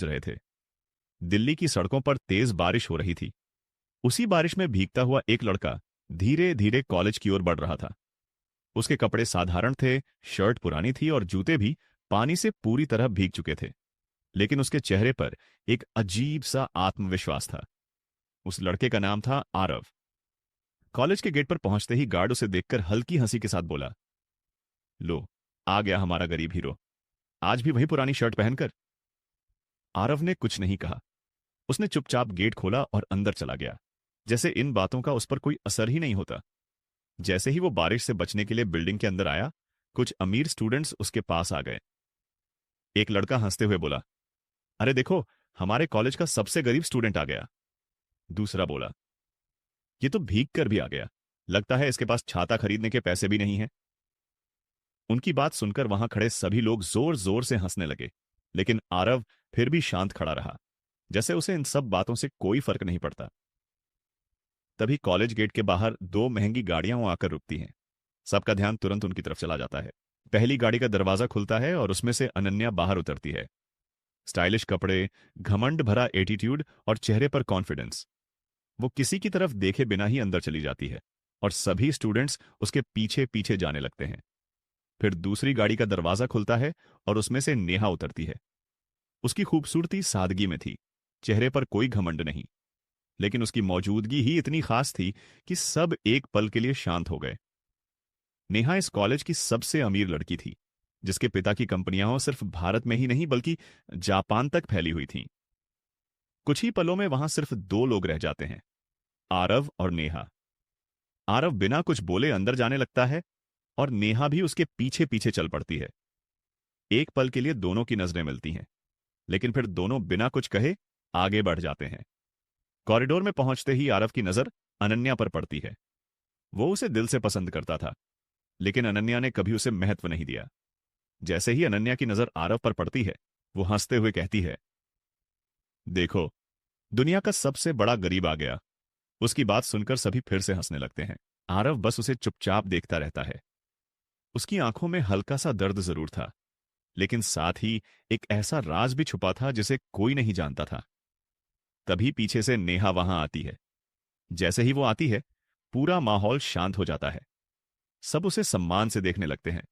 रहे थे। दिल्ली की सड़कों पर तेज बारिश हो रही थी। उसी बारिश में भीगता हुआ एक लड़का धीरे धीरे कॉलेज की ओर बढ़ रहा था। उसके कपड़े साधारण थे, शर्ट पुरानी थी और जूते भी पानी से पूरी तरह भीग चुके थे, लेकिन उसके चेहरे पर एक अजीब सा आत्मविश्वास था। उस लड़के का नाम था आरव। कॉलेज के गेट पर पहुंचते ही गार्ड उसे देखकर हल्की हंसी के साथ बोला, लो, आ गया हमारा गरीब हीरो, आज भी वही पुरानी शर्ट पहनकर। आरव ने कुछ नहीं कहा। उसने चुपचाप गेट खोला और अंदर चला गया, जैसे इन बातों का उस पर कोई असर ही नहीं होता। जैसे ही वो बारिश से बचने के लिए बिल्डिंग के अंदर आया, कुछ अमीर स्टूडेंट्स उसके पास आ गए। एक लड़का हंसते हुए बोला, अरे देखो, हमारे कॉलेज का सबसे गरीब स्टूडेंट आ गया। दूसरा बोला, ये तो भीग कर भी आ गया, लगता है इसके पास छाता खरीदने के पैसे भी नहीं हैं। उनकी बात सुनकर वहां खड़े सभी लोग जोर जोर से हंसने लगे, लेकिन आरव फिर भी शांत खड़ा रहा, जैसे उसे इन सब बातों से कोई फर्क नहीं पड़ता। तभी कॉलेज गेट के बाहर दो महंगी गाड़ियां आकर रुकती हैं। सबका ध्यान तुरंत उनकी तरफ चला जाता है। पहली गाड़ी का दरवाजा खुलता है और उसमें से अनन्या बाहर उतरती है। स्टाइलिश कपड़े, घमंड भरा एटीट्यूड और चेहरे पर कॉन्फिडेंस। वो किसी की तरफ देखे बिना ही अंदर चली जाती है और सभी स्टूडेंट्स उसके पीछे पीछे जाने लगते हैं। फिर दूसरी गाड़ी का दरवाजा खुलता है और उसमें से नेहा उतरती है। उसकी खूबसूरती सादगी में थी, चेहरे पर कोई घमंड नहीं, लेकिन उसकी मौजूदगी ही इतनी खास थी कि सब एक पल के लिए शांत हो गए। नेहा इस कॉलेज की सबसे अमीर लड़की थी, जिसके पिता की कंपनियां सिर्फ भारत में ही नहीं बल्कि जापान तक फैली हुई थीं। कुछ ही पलों में वहां सिर्फ दो लोग रह जाते हैं, आरव और नेहा। आरव बिना कुछ बोले अंदर जाने लगता है और नेहा भी उसके पीछे पीछे चल पड़ती है। एक पल के लिए दोनों की नजरें मिलती हैं, लेकिन फिर दोनों बिना कुछ कहे आगे बढ़ जाते हैं। कॉरिडोर में पहुंचते ही आरव की नजर अनन्या पर पड़ती है। वो उसे दिल से पसंद करता था, लेकिन अनन्या ने कभी उसे महत्व नहीं दिया। जैसे ही अनन्या की नजर आरव पर पड़ती है, वो हंसते हुए कहती है, देखो, दुनिया का सबसे बड़ा गरीब आ गया। उसकी बात सुनकर सभी फिर से हंसने लगते हैं। आरव बस उसे चुपचाप देखता रहता है। उसकी आंखों में हल्का सा दर्द जरूर था, लेकिन साथ ही एक ऐसा राज भी छुपा था जिसे कोई नहीं जानता था। तभी पीछे से नेहा वहां आती है। जैसे ही वो आती है, पूरा माहौल शांत हो जाता है। सब उसे सम्मान से देखने लगते हैं।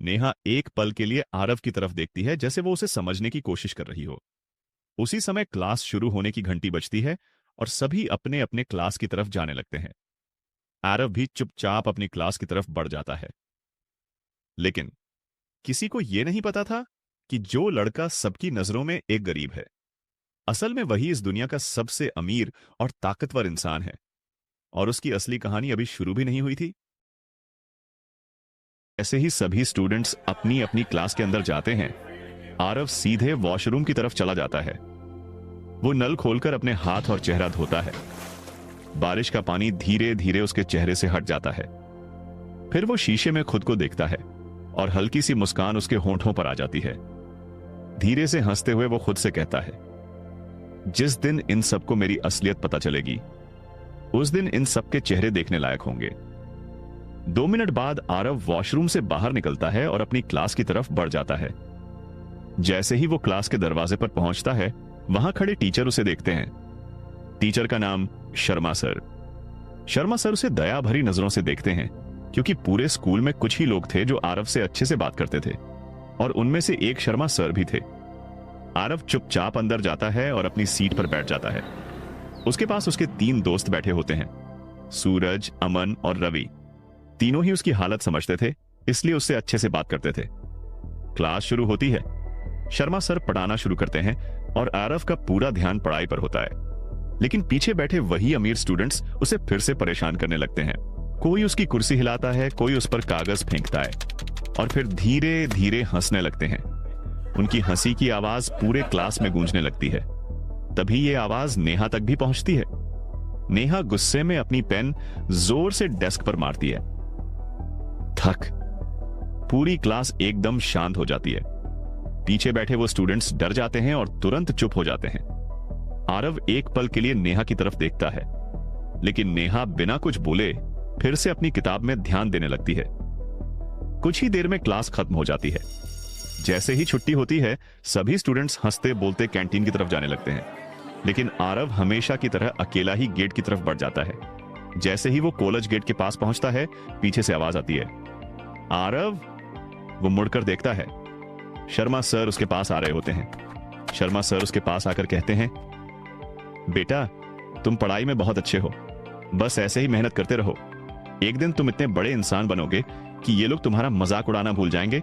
नेहा एक पल के लिए आरव की तरफ देखती है, जैसे वो उसे समझने की कोशिश कर रही हो। उसी समय क्लास शुरू होने की घंटी बजती है और सभी अपने अपने क्लास की तरफ जाने लगते हैं। आरव भी चुपचाप अपनी क्लास की तरफ बढ़ जाता है। लेकिन किसी को यह नहीं पता था कि जो लड़का सबकी नजरों में एक गरीब है, असल में वही इस दुनिया का सबसे अमीर और ताकतवर इंसान है, और उसकी असली कहानी अभी शुरू भी नहीं हुई थी। ऐसे ही सभी स्टूडेंट्स अपनी अपनी क्लास के अंदर जाते हैं, आरव सीधे वॉशरूम की तरफ चला जाता है। वो नल खोलकर अपने हाथ और चेहरा धोता है। बारिश का पानी धीरे धीरे उसके चेहरे से हट जाता है। फिर वो शीशे में खुद को देखता है और हल्की सी मुस्कान उसके होंठों पर आ जाती है। धीरे से हंसते हुए वो खुद से कहता है, जिस दिन इन सबको मेरी असलियत पता चलेगी, उस दिन इन सबके चेहरे देखने लायक होंगे। 2 मिनट बाद आरव वॉशरूम से बाहर निकलता है और अपनी क्लास की तरफ बढ़ जाता है। जैसे ही वो क्लास के दरवाजे पर पहुंचता है, वहां खड़े टीचर उसे देखते हैं। टीचर का नाम शर्मा सर। शर्मा सर उसे दया भरी नजरों से देखते हैं, क्योंकि पूरे स्कूल में कुछ ही लोग थे जो आरव से अच्छे से बात करते थे, और उनमें से एक शर्मा सर भी थे। आरव चुपचाप अंदर जाता है और अपनी सीट पर बैठ जाता है। उसके पास उसके 3 दोस्त बैठे होते हैं, सूरज, अमन और रवि। तीनों ही उसकी हालत समझते थे, इसलिए उससे अच्छे से बात करते थे। क्लास शुरू होती है। शर्मा सर पढ़ाना शुरू करते हैं और आरव का पूरा ध्यान पढ़ाई पर होता है, लेकिन पीछे बैठे वही अमीर स्टूडेंट्स उसे फिर से परेशान करने लगते हैं। कोई उसकी कुर्सी हिलाता है, कोई उस पर कागज फेंकता है, और फिर धीरे धीरे हंसने लगते हैं। उनकी हंसी की आवाज पूरे क्लास में गूंजने लगती है। तभी ये आवाज नेहा तक भी पहुंचती है। नेहा गुस्से में अपनी पेन जोर से डेस्क पर मारती है। थक। पूरी क्लास एकदम शांत हो जाती है। पीछे बैठे वो स्टूडेंट्स डर जाते हैं और तुरंत चुप हो जाते हैं। आरव एक पल के लिए नेहा की तरफ देखता है, लेकिन नेहा बिना कुछ बोले फिर से अपनी किताब में ध्यान देने लगती है। कुछ ही देर में क्लास खत्म हो जाती है। जैसे ही छुट्टी होती है सभी स्टूडेंट्स हंसते बोलते कैंटीन की तरफ जाने लगते हैं, लेकिन आरव हमेशा की तरह अकेला ही गेट की तरफ बढ़ जाता है। जैसे ही वो कॉलेज गेट के पास पहुंचता है, पीछे से आवाज आती है, आरव। वो मुड़कर देखता है, शर्मा सर उसके पास आ रहे होते हैं। शर्मा सर उसके पास आकर कहते हैं, बेटा तुम पढ़ाई में बहुत अच्छे हो, बस ऐसे ही मेहनत करते रहो, एक दिन तुम इतने बड़े इंसान बनोगे कि ये लोग तुम्हारा मजाक उड़ाना भूल जाएंगे।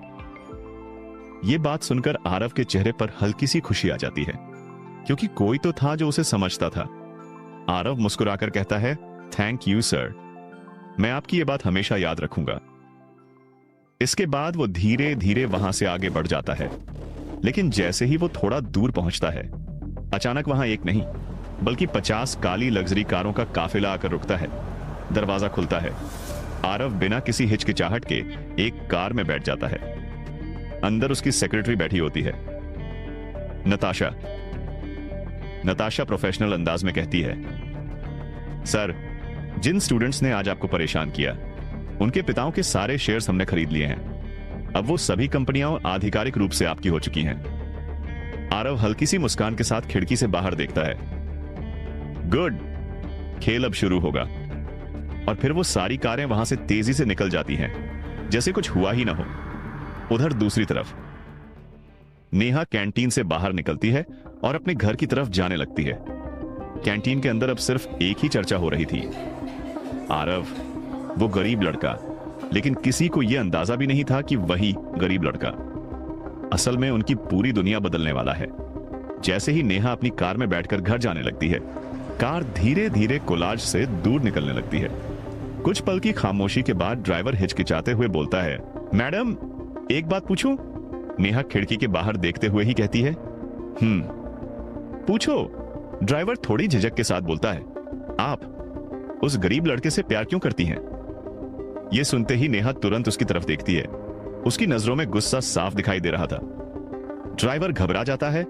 ये बात सुनकर आरव के चेहरे पर हल्की सी खुशी आ जाती है, क्योंकि कोई तो था जो उसे समझता था। आरव मुस्कुराकर कहता है, थैंक यू सर, मैं आपकी ये बात हमेशा याद रखूंगा। इसके बाद वो धीरे धीरे वहां से आगे बढ़ जाता है, लेकिन जैसे ही वो थोड़ा दूर पहुंचता है, अचानक वहां एक नहीं बल्कि 50 काली लग्जरी कारों का काफिला आकर रुकता है। दरवाजा खुलता है, आरव बिना किसी हिचकिचाहट के एक कार में बैठ जाता है। अंदर उसकी सेक्रेटरी बैठी होती है, नताशा। नताशा प्रोफेशनल अंदाज में कहती है, सर, जिन स्टूडेंट्स ने आज आपको परेशान किया, उनके पिताओं के सारे शेयर्स हमने खरीद लिए हैं। अब वो सभी कंपनियां आधिकारिक रूप से आपकी हो चुकी हैं। आरव हल्की सी मुस्कान के साथ खिड़की से बाहर देखता है। गुड, खेल अब शुरू होगा। और फिर वो सारी कारें वहां से तेजी से निकल जाती हैं, जैसे कुछ हुआ ही ना हो। उधर दूसरी तरफ नेहा कैंटीन से बाहर निकलती है और अपने घर की तरफ जाने लगती है। कैंटीन के अंदर अब सिर्फ एक ही चर्चा हो रही थी, आरव, वो गरीब लड़का। लेकिन किसी को यह अंदाजा भी नहीं था कि वही गरीब लड़का असल में उनकी पूरी दुनिया बदलने वाला है। जैसे ही नेहा अपनी कार में बैठकर घर जाने लगती है, कार धीरे धीरे कोलाज से दूर निकलने लगती है। कुछ पल की खामोशी के बाद ड्राइवर हिचकिचाते हुए बोलता है, मैडम एक बात पूछूं? नेहा खिड़की के बाहर देखते हुए ही कहती है, पूछो। ड्राइवर थोड़ी झिझक के साथ बोलता है, आप उस गरीब लड़के से प्यार क्यों करती हैं? यह सुनते ही नेहा तुरंत उसकी तरफ देखती है। उसकी नजरों में गुस्सा साफ दिखाई दे रहा था। ड्राइवर घबरा जाता है,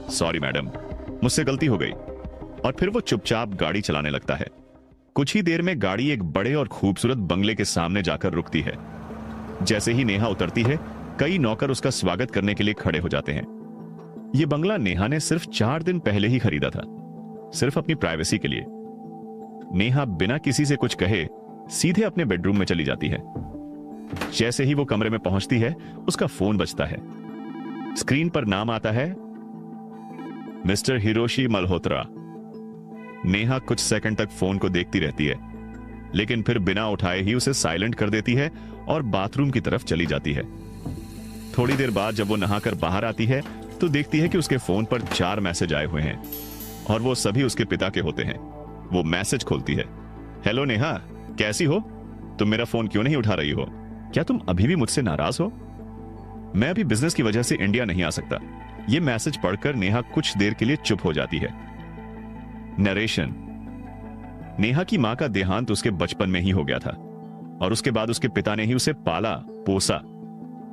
सॉरी मैडम, मुझसे गलती हो गई। और फिर वो चुपचाप गाड़ी चलाने लगता है। कुछ ही देर में गाड़ी एक बड़े और खूबसूरत बंगले के सामने जाकर रुकती है। जैसे ही नेहा उतरती है, कई नौकर उसका स्वागत करने के लिए खड़े हो जाते हैं। यह बंगला नेहा ने सिर्फ 4 दिन पहले ही खरीदा था, सिर्फ अपनी प्राइवेसी के लिए। नेहा बिना किसी से कुछ कहे सीधे अपने बेडरूम में चली जाती है। जैसे ही वो कमरे में पहुंचती है, उसका फोन बजता है। स्क्रीन पर नाम आता है, मिस्टर हिरोशी मल्होत्रा। नेहा कुछ सेकंड तक फोन को देखती रहती है, लेकिन फिर बिना उठाए ही उसे साइलेंट कर देती है और बाथरूम की तरफ चली जाती है। थोड़ी देर बाद जब वो नहाकर बाहर आती है, तो देखती है कि उसके फोन पर 4 मैसेज आए हुए हैं और वो सभी उसके पिता के होते हैं। वो मैसेज खोलती है, हेलो नेहा, कैसी हो? तुम मेरा फोन क्यों नहीं उठा रही हो? क्या तुम अभी भी मुझसे नाराज हो? मैं अभी बिजनेस की वजह से इंडिया नहीं आ सकता। ये मैसेज पढ़कर नेहा कुछ देर के लिए चुप हो जाती है। नरेशन, नेहा की मां का देहांत उसके बचपन में ही हो गया था और उसके बाद उसके पिता ने ही उसे पाला पोसा,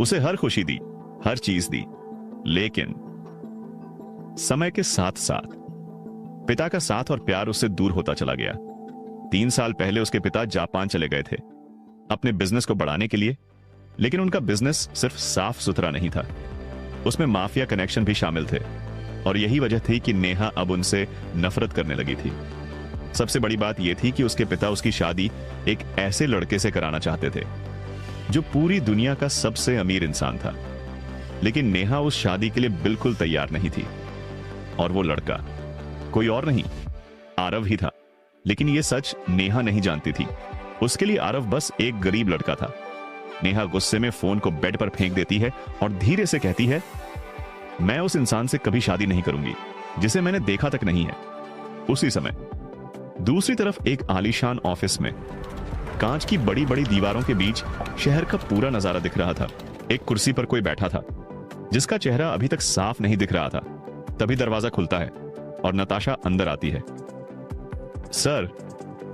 उसे हर खुशी दी, हर चीज दी। लेकिन समय के साथ साथ पिता का साथ और प्यार उससे दूर होता चला गया। 3 साल पहले उसके पिता जापान चले गए थे अपने बिजनेस को बढ़ाने के लिए, लेकिन उनका बिजनेस सिर्फ साफ सुथरा नहीं था, उसमें माफिया कनेक्शन भी शामिल थे। और यही वजह थी कि नेहा अब उनसे नफरत करने लगी थी। सबसे बड़ी बात यह थी कि उसके पिता उसकी शादी एक ऐसे लड़के से कराना चाहते थे जो पूरी दुनिया का सबसे अमीर इंसान था। लेकिन नेहा उस शादी के लिए बिल्कुल तैयार नहीं थी। और वो लड़का कोई और नहीं, आरव ही था। लेकिन यह सच नेहा नहीं जानती थी। उसके लिए आरव बस एक गरीब लड़का था। नेहा गुस्से में फोन को बेड पर फेंक देती है और धीरे से कहती है, मैं उस इंसान से कभी शादी नहीं करूंगी जिसे मैंने देखा तक नहीं है। उसी समय दूसरी तरफ एक आलीशान ऑफिस में कांच की बड़ी बड़ी दीवारों के बीच शहर का पूरा नजारा दिख रहा था। एक कुर्सी पर कोई बैठा था जिसका चेहरा अभी तक साफ नहीं दिख रहा था। तभी दरवाजा खुलता है और नताशा अंदर आती है। सर,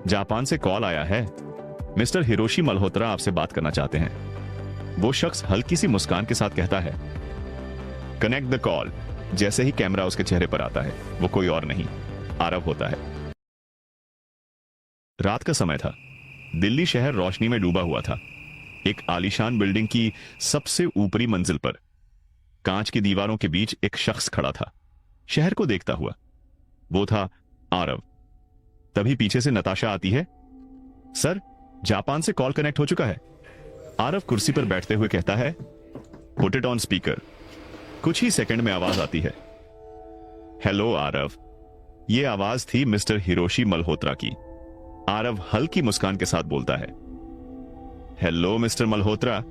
जापान से कॉल आया है, मिस्टर हिरोशी मल्होत्रा आपसे बात करना चाहते हैं। वो शख्स हल्की सी मुस्कान के साथ कहता है, कनेक्ट द कॉल। जैसे ही कैमरा उसके चेहरे पर आता है, वो कोई और नहीं, आरव होता है। रात का समय था। दिल्ली शहर रोशनी में डूबा हुआ था। एक आलीशान बिल्डिंग की सबसे ऊपरी मंजिल पर कांच की दीवारों के बीच एक शख्स खड़ा था, शहर को देखता हुआ। वो था आरव। तभी पीछे से नताशा आती है। सर, जापान से कॉल कनेक्ट हो चुका है। आरव कुर्सी पर बैठते हुए कहता है, पुट इट ऑन स्पीकर। कुछ ही सेकंड में आवाज आती है। हेलो आरव। यह आवाज थी मिस्टर हिरोशी मल्होत्रा की। आरव हल्की मुस्कान के साथ बोलता है, हेलो मिस्टर मल्होत्रा,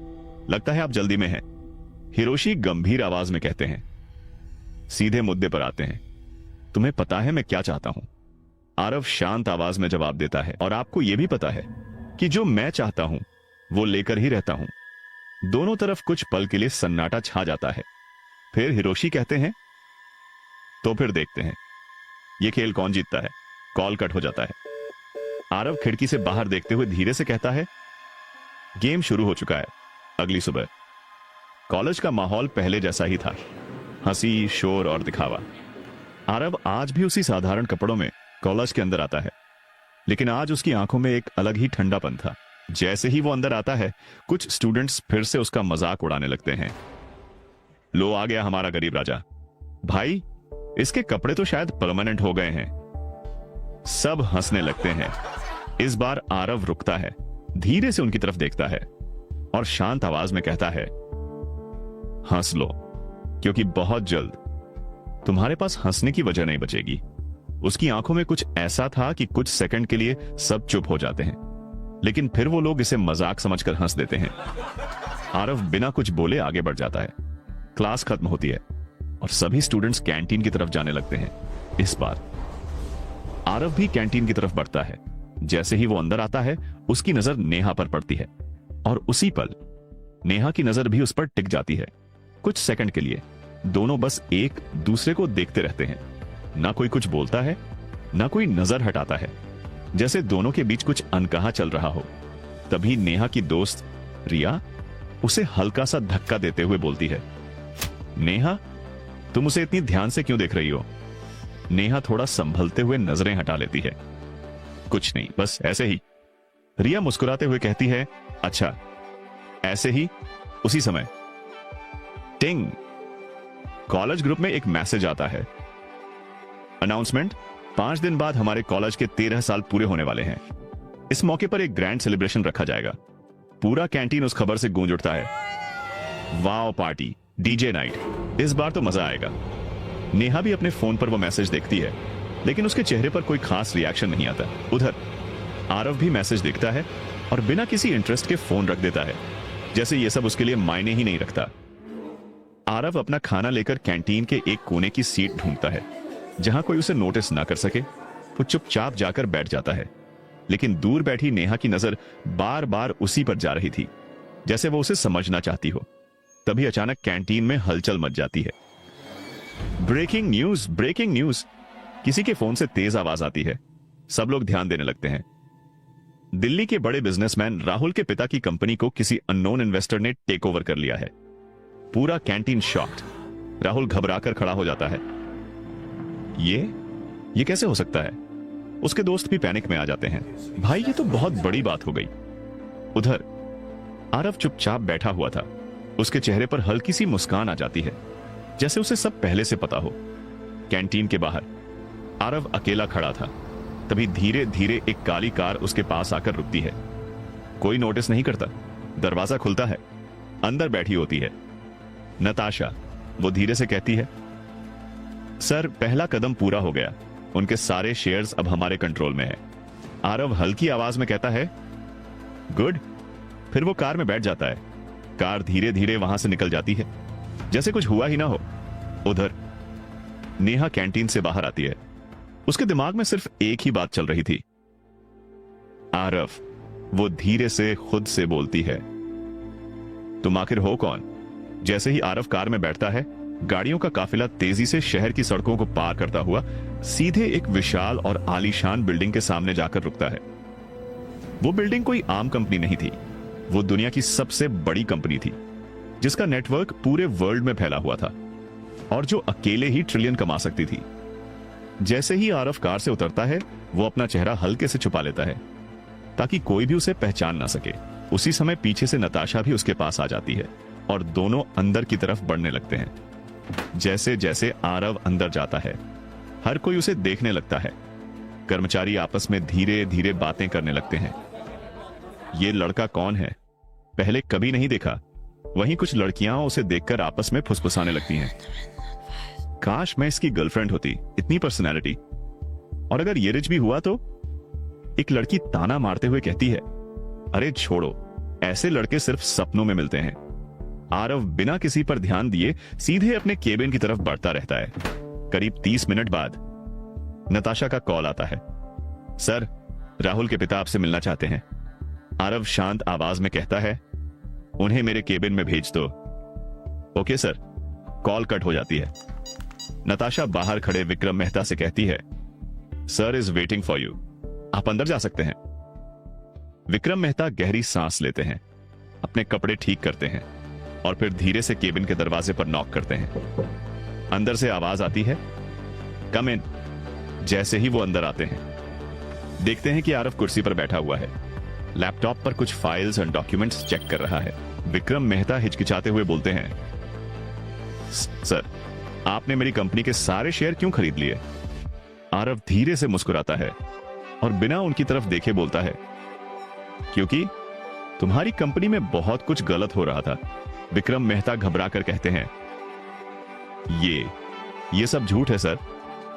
लगता है आप जल्दी में हैं। हिरोशी गंभीर आवाज में कहते हैं। सीधे मुद्दे पर आते हैं। तुम्हें पता है मैं क्या चाहता हूं? आरव शांत आवाज में जवाब देता है, और आपको यह भी पता है कि जो मैं चाहता हूं वो लेकर ही रहता हूं। दोनों तरफ कुछ पल के लिए सन्नाटा छा जाता है। फिर हिरोशी कहते हैं, तो फिर देखते हैं ये खेल कौन जीतता है। कॉल कट हो जाता है। आरव खिड़की से बाहर देखते हुए धीरे से कहता है, गेम शुरू हो चुका है। अगली सुबह कॉलेज का माहौल पहले जैसा ही था, हंसी, शोर और दिखावा। आरव आज भी उसी साधारण कपड़ों में कॉलेज के अंदर आता है, लेकिन आज उसकी आंखों में एक अलग ही ठंडापन था। जैसे ही वो अंदर आता है, कुछ स्टूडेंट्स फिर से उसका मजाक उड़ाने लगते हैं। लो आ गया हमारा गरीब राजा। भाई, इसके कपड़े तो शायद परमानेंट हो गए हैं। सब हंसने लगते हैं। इस बार आरव रुकता है, धीरे से उनकी तरफ देखता है और शांत आवाज में कहता है, हंस लो, क्योंकि बहुत जल्द तुम्हारे पास हंसने की वजह नहीं बचेगी। उसकी आंखों में कुछ ऐसा था कि कुछ सेकंड के लिए सब चुप हो जाते हैं, लेकिन फिर वो लोग इसे मजाक समझकर हंस देते हैं। आरव बिना कुछ बोले आगे बढ़ जाता है। क्लास खत्म होती है और सभी स्टूडेंट्स कैंटीन की तरफ जाने लगते हैं। इस बार आरव भी कैंटीन की तरफ बढ़ता है। जैसे ही वो अंदर आता है, उसकी नजर नेहा पर पड़ती है, और उसी पल नेहा की नजर भी उस पर टिक जाती है। कुछ सेकंड के लिए दोनों बस एक दूसरे को देखते रहते हैं। ना कोई कुछ बोलता है, ना कोई नजर हटाता है, जैसे दोनों के बीच कुछ अनकहा चल रहा हो। तभी नेहा की दोस्त रिया उसे हल्का सा धक्का देते हुए बोलती है, नेहा, तुम उसे इतनी ध्यान से क्यों देख रही हो? नेहा थोड़ा संभलते हुए नजरें हटा लेती है। कुछ नहीं, बस ऐसे ही। रिया मुस्कुराते हुए कहती है, अच्छा, ऐसे ही। उसी समय टिंग, कॉलेज ग्रुप में एक मैसेज आता है। अनाउंसमेंट, 5 दिन बाद हमारे कॉलेज के 13 साल पूरे होने वाले हैं। इस मौके पर एक ग्रैंड सेलिब्रेशन रखा जाएगा। पूरा कैंटीन उस खबर से गूंज उठता है। वाओ पार्टी, डीजे नाइट, इस बार तो मजा आएगा। नेहा भी अपने फोन पर वो मैसेज देखती है, लेकिन उसके चेहरे पर कोई खास रिएक्शन नहीं आता। उधर आरव भी मैसेज देखता है और बिना किसी इंटरेस्ट के फोन रख देता है, जैसे ये सब उसके लिए मायने ही नहीं रखता। आरव अपना खाना लेकर कैंटीन के एक कोने की सीट ढूंढता है, जहां कोई उसे नोटिस ना कर सके। वो चुपचाप जाकर बैठ जाता है, लेकिन दूर बैठी नेहा की नजर बार बार उसी पर जा रही थी, जैसे वो उसे समझना चाहती हो। तभी अचानक कैंटीन में हलचल मच जाती है। Breaking news, breaking news! किसी के फोन से तेज आवाज आती है। सब लोग ध्यान देने लगते हैं। दिल्ली के बड़े बिजनेसमैन राहुल के पिता की कंपनी को किसी अननोन इन्वेस्टर ने टेक ओवर कर लिया है। पूरा कैंटीन शॉक्ड। राहुल घबराकर खड़ा हो जाता है। ये कैसे हो सकता है? उसके दोस्त भी पैनिक में आ जाते हैं। भाई, ये तो बहुत बड़ी बात हो गई। उधर आरव चुपचाप बैठा हुआ था। उसके चेहरे पर हल्की सी मुस्कान आ जाती है, जैसे उसे सब पहले से पता हो। कैंटीन के बाहर आरव अकेला खड़ा था। तभी धीरे धीरे एक काली कार उसके पास आकर रुकती है। कोई नोटिस नहीं करता। दरवाजा खुलता है। अंदर बैठी होती है नताशा। वो धीरे से कहती है, सर, पहला कदम पूरा हो गया। उनके सारे शेयर्स अब हमारे कंट्रोल में है। आरव हल्की आवाज में कहता है, गुड। फिर वो कार में बैठ जाता है। कार धीरे धीरे वहां से निकल जाती है, जैसे कुछ हुआ ही ना हो। उधर नेहा कैंटीन से बाहर आती है। उसके दिमाग में सिर्फ एक ही बात चल रही थी, आरव। वो धीरे से खुद से बोलती है, तुम आखिर हो कौन? जैसे ही आरव कार में बैठता है, गाड़ियों का काफिला तेजी से शहर की सड़कों को पार करता हुआ सीधे एक विशाल और आलीशान बिल्डिंग के सामने जाकर रुकता है। वो बिल्डिंग कोई आम कंपनी नहीं थी। वो दुनिया की सबसे बड़ी कंपनी थी, जिसका नेटवर्क पूरे वर्ल्ड में फैला हुआ था और जो अकेले ही ट्रिलियन कमा सकती थी। जैसे ही आरव कार से उतरता है, वो अपना चेहरा हल्के से छुपा लेता है ताकि कोई भी उसे पहचान ना सके। उसी समय पीछे से नताशा भी उसके पास आ जाती है। और दोनों अंदर की तरफ बढ़ने लगते हैं। जैसे जैसे आरव अंदर जाता है, हर कोई उसे देखने लगता है। कर्मचारी आपस में धीरे धीरे बातें करने लगते हैं। ये लड़का कौन है, पहले कभी नहीं देखा। वहीं कुछ लड़कियां उसे देखकर आपस में फुसफुसाने लगती हैं। काश मैं इसकी गर्लफ्रेंड होती, इतनी पर्सनैलिटी। और अगर ये रिच भी हुआ तो? एक लड़की ताना मारते हुए कहती है, अरे छोड़ो, ऐसे लड़के सिर्फ सपनों में मिलते हैं। आरव बिना किसी पर ध्यान दिए सीधे अपने केबिन की तरफ बढ़ता रहता है। करीब 30 मिनट बाद नताशा का कॉल आता है। सर, राहुल के पिता आपसे मिलना चाहते हैं। आरव शांत आवाज में कहता है, उन्हें मेरे केबिन में भेज दो। Okay sir. कॉल कट हो जाती है। नताशा बाहर खड़े विक्रम मेहता से कहती है, sir is waiting for you, आप अंदर जा सकते हैं। विक्रम मेहता गहरी सांस लेते हैं, अपने कपड़े ठीक करते हैं और फिर धीरे से केबिन के दरवाजे पर नॉक करते हैं। अंदर से आवाज आती है, कम इन। जैसे ही वो अंदर आते हैं, देखते हैं कि आरव कुर्सी पर बैठा हुआ है, लैपटॉप पर कुछ फाइल्स और डॉक्यूमेंट्स चेक कर रहा है। विक्रम मेहता हिचकिचाते हुए बोलते हैं, सर, आपने मेरी कंपनी के सारे शेयर क्यों खरीद लिए? आरव धीरे से मुस्कुराता है और बिना उनकी तरफ देखे बोलता है, क्योंकि तुम्हारी कंपनी में बहुत कुछ गलत हो रहा था। विक्रम मेहता घबरा कर कहते हैं, ये सब झूठ है सर।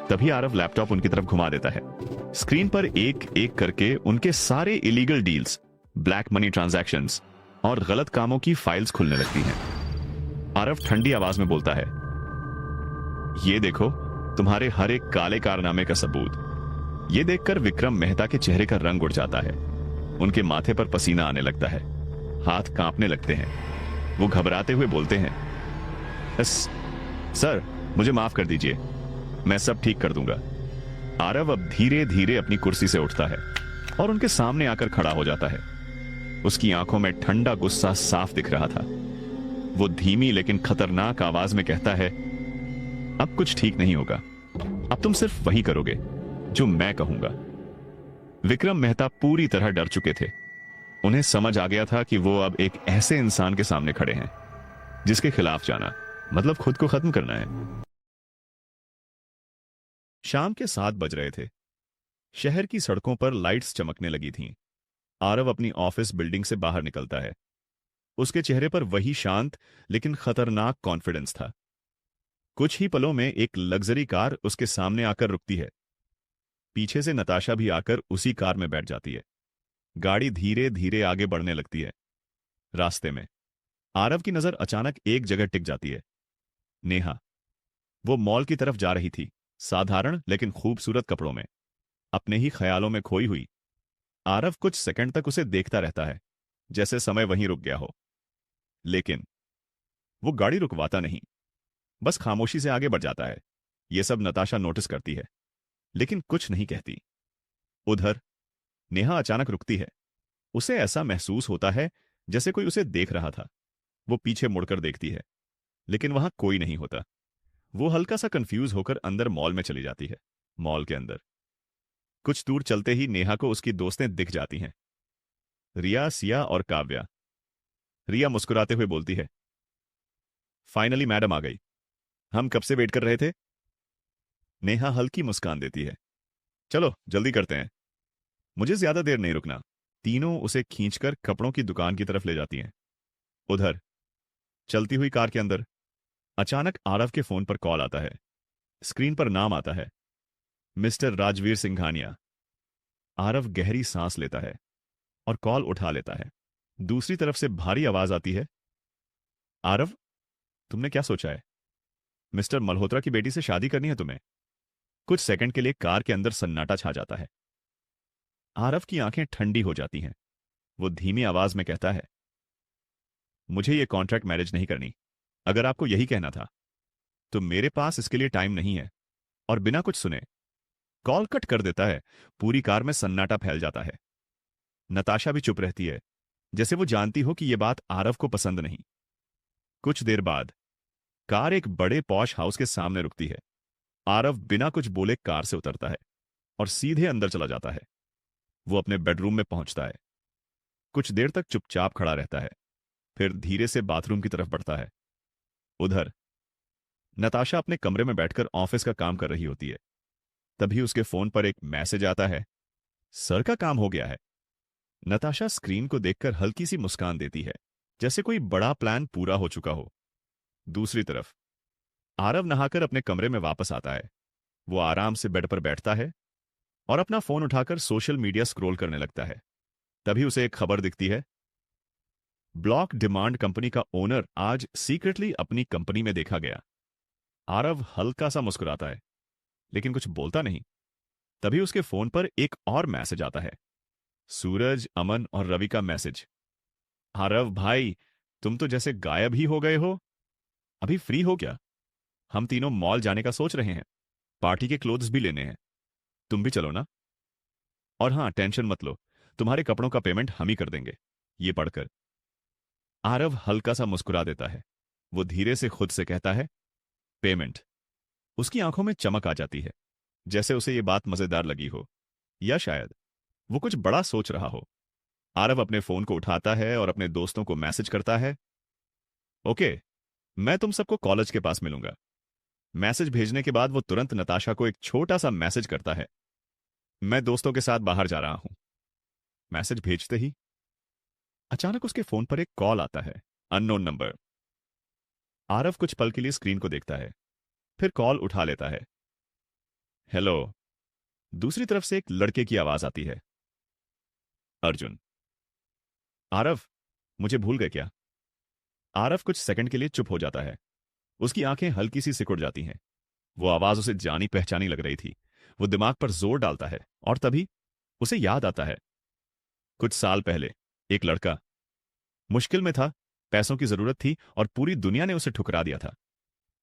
तभी आरव लैपटॉप उनकी तरफ घुमा देता है। स्क्रीन पर एक एक करके उनके सारे illegal deals, black money transactions और गलत कामों की फाइल्स खुलने लगती हैं। आरव ठंडी आवाज में बोलता है, ये देखो, तुम्हारे हर एक काले कारनामे का सबूत। ये देखकर विक्रम मेहता के चेहरे का रंग उड़ जाता है। उनके माथे पर पसीना आने लगता है, हाथ कांपने लगते हैं। वो घबराते हुए बोलते हैं, सर, मुझे माफ कर दीजिए, मैं सब ठीक कर दूंगा। आरव अब धीरे धीरे अपनी कुर्सी से उठता है और उनके सामने आकर खड़ा हो जाता है। उसकी आंखों में ठंडा गुस्सा साफ दिख रहा था। वो धीमी लेकिन खतरनाक आवाज में कहता है, अब कुछ ठीक नहीं होगा। अब तुम सिर्फ वही करोगे जो मैं कहूंगा। विक्रम मेहता पूरी तरह डर चुके थे। उन्हें समझ आ गया था कि वो अब एक ऐसे इंसान के सामने खड़े हैं जिसके खिलाफ जाना मतलब खुद को खत्म करना है। शाम के 7 बज रहे थे। शहर की सड़कों पर लाइट्स चमकने लगी थीं। आरव अपनी ऑफिस बिल्डिंग से बाहर निकलता है। उसके चेहरे पर वही शांत लेकिन खतरनाक कॉन्फिडेंस था। कुछ ही पलों में एक लग्जरी कार उसके सामने आकर रुकती है। पीछे से नताशा भी आकर उसी कार में बैठ जाती है। गाड़ी धीरे धीरे आगे बढ़ने लगती है। रास्ते में आरव की नजर अचानक एक जगह टिक जाती है। नेहा। वो मॉल की तरफ जा रही थी, साधारण लेकिन खूबसूरत कपड़ों में, अपने ही ख्यालों में खोई हुई। आरव कुछ सेकंड तक उसे देखता रहता है, जैसे समय वहीं रुक गया हो। लेकिन वो गाड़ी रुकवाता नहीं, बस खामोशी से आगे बढ़ जाता है। यह सब नताशा नोटिस करती है, लेकिन कुछ नहीं कहती। उधर नेहा अचानक रुकती है। उसे ऐसा महसूस होता है जैसे कोई उसे देख रहा था। वो पीछे मुड़कर देखती है, लेकिन वहां कोई नहीं होता। वो हल्का सा कंफ्यूज होकर अंदर मॉल में चली जाती है। मॉल के अंदर कुछ दूर चलते ही नेहा को उसकी दोस्तें दिख जाती हैं, रिया, सिया और काव्या। रिया मुस्कुराते हुए बोलती है, फाइनली मैडम आ गई, हम कब से वेट कर रहे थे। नेहा हल्की मुस्कान देती है, चलो जल्दी करते हैं, मुझे ज्यादा देर नहीं रुकना। तीनों उसे खींचकर कपड़ों की दुकान की तरफ ले जाती हैं। उधर चलती हुई कार के अंदर अचानक आरव के फोन पर कॉल आता है। स्क्रीन पर नाम आता है, मिस्टर राजवीर सिंघानिया। आरव गहरी सांस लेता है और कॉल उठा लेता है। दूसरी तरफ से भारी आवाज आती है, आरव, तुमने क्या सोचा है? मिस्टर मल्होत्रा की बेटी से शादी करनी है तुम्हें? कुछ सेकंड के लिए कार के अंदर सन्नाटा छा जाता है। आरव की आंखें ठंडी हो जाती हैं। वो धीमी आवाज में कहता है, मुझे ये कॉन्ट्रैक्ट मैरिज नहीं करनी। अगर आपको यही कहना था तो मेरे पास इसके लिए टाइम नहीं है। और बिना कुछ सुने कॉल कट कर देता है। पूरी कार में सन्नाटा फैल जाता है। नताशा भी चुप रहती है, जैसे वो जानती हो कि यह बात आरव को पसंद नहीं। कुछ देर बाद कार एक बड़े पॉश हाउस के सामने रुकती है। आरव बिना कुछ बोले कार से उतरता है और सीधे अंदर चला जाता है। वो अपने बेडरूम में पहुंचता है। कुछ देर तक चुपचाप खड़ा रहता है। फिर धीरे से बाथरूम की तरफ बढ़ता है। उधर नताशा अपने कमरे में बैठकर ऑफिस का काम कर रही होती है। तभी उसके फोन पर एक मैसेज आता है, सर का काम हो गया है। नताशा स्क्रीन को देखकर हल्की सी मुस्कान देती है, जैसे कोई बड़ा प्लान पूरा हो चुका हो। दूसरी तरफ आरव नहाकर अपने कमरे में वापस आता है। वो आराम से बेड पर बैठता है और अपना फोन उठाकर सोशल मीडिया स्क्रॉल करने लगता है। तभी उसे एक खबर दिखती है, ब्लॉक डिमांड कंपनी का ओनर आज सीक्रेटली अपनी कंपनी में देखा गया। आरव हल्का सा मुस्कुराता है, लेकिन कुछ बोलता नहीं। तभी उसके फोन पर एक और मैसेज आता है, सूरज, अमन और रवि का मैसेज। आरव भाई, तुम तो जैसे गायब ही हो गए हो। अभी फ्री हो क्या? हम तीनों मॉल जाने का सोच रहे हैं, पार्टी के क्लोथ्स भी लेने हैं, तुम भी चलो ना। और हाँ, टेंशन मत लो, तुम्हारे कपड़ों का पेमेंट हम ही कर देंगे। ये पढ़कर आरव हल्का सा मुस्कुरा देता है। वो धीरे से खुद से कहता है, पेमेंट। उसकी आंखों में चमक आ जाती है, जैसे उसे ये बात मजेदार लगी हो, या शायद वो कुछ बड़ा सोच रहा हो। आरव अपने फोन को उठाता है और अपने दोस्तों को मैसेज करता है, ओके, मैं तुम सबको कॉलेज के पास मिलूंगा। मैसेज भेजने के बाद वो तुरंत नताशा को एक छोटा सा मैसेज करता है, मैं दोस्तों के साथ बाहर जा रहा हूं। मैसेज भेजते ही अचानक उसके फोन पर एक कॉल आता है, अननोन नंबर। आरव कुछ पल के लिए स्क्रीन को देखता है, फिर कॉल उठा लेता है। हेलो। दूसरी तरफ से एक लड़के की आवाज आती है, अर्जुन। आरव, मुझे भूल गए क्या? आरव कुछ सेकंड के लिए चुप हो जाता है। उसकी आंखें हल्की सी सिकुड़ जाती हैं। वो आवाज उसे जानी पहचानी लग रही थी। वो दिमाग पर जोर डालता है और तभी उसे याद आता है, कुछ साल पहले एक लड़का मुश्किल में था, पैसों की जरूरत थी और पूरी दुनिया ने उसे ठुकरा दिया था।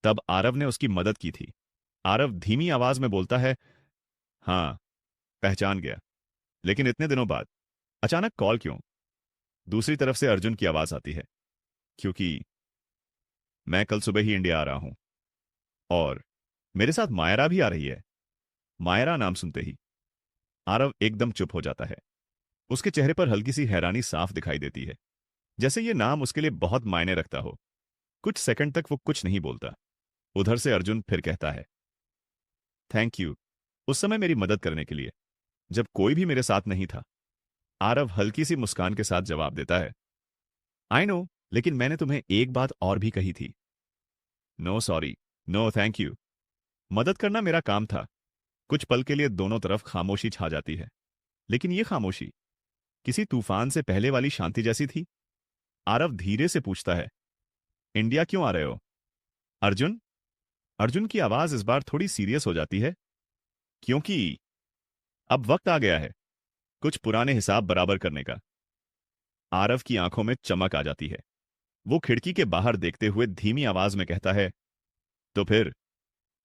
तब आरव ने उसकी मदद की थी। आरव धीमी आवाज में बोलता है, हाँ, पहचान गया, लेकिन इतने दिनों बाद अचानक कॉल क्यों? दूसरी तरफ से अर्जुन की आवाज आती है, क्योंकि मैं कल सुबह ही इंडिया आ रहा हूं और मेरे साथ मायरा भी आ रही है। मायरा नाम सुनते ही आरव एकदम चुप हो जाता है। उसके चेहरे पर हल्की सी हैरानी साफ दिखाई देती है, जैसे ये नाम उसके लिए बहुत मायने रखता हो। कुछ सेकंड तक वो कुछ नहीं बोलता। उधर से अर्जुन फिर कहता है, थैंक यू उस समय मेरी मदद करने के लिए, जब कोई भी मेरे साथ नहीं था। आरव हल्की सी मुस्कान के साथ जवाब देता है, आई नो, लेकिन मैंने तुम्हें एक बात और भी कही थी। No sorry, no thank you. मदद करना मेरा काम था। कुछ पल के लिए दोनों तरफ खामोशी छा जाती है, लेकिन ये खामोशी किसी तूफान से पहले वाली शांति जैसी थी। आरव धीरे से पूछता है, इंडिया क्यों आ रहे हो अर्जुन? अर्जुन की आवाज इस बार थोड़ी सीरियस हो जाती है, क्योंकि अब वक्त आ गया है कुछ पुराने हिसाब बराबर करने का। आरव की आंखों में चमक आ जाती है। वो खिड़की के बाहर देखते हुए धीमी आवाज में कहता है, तो फिर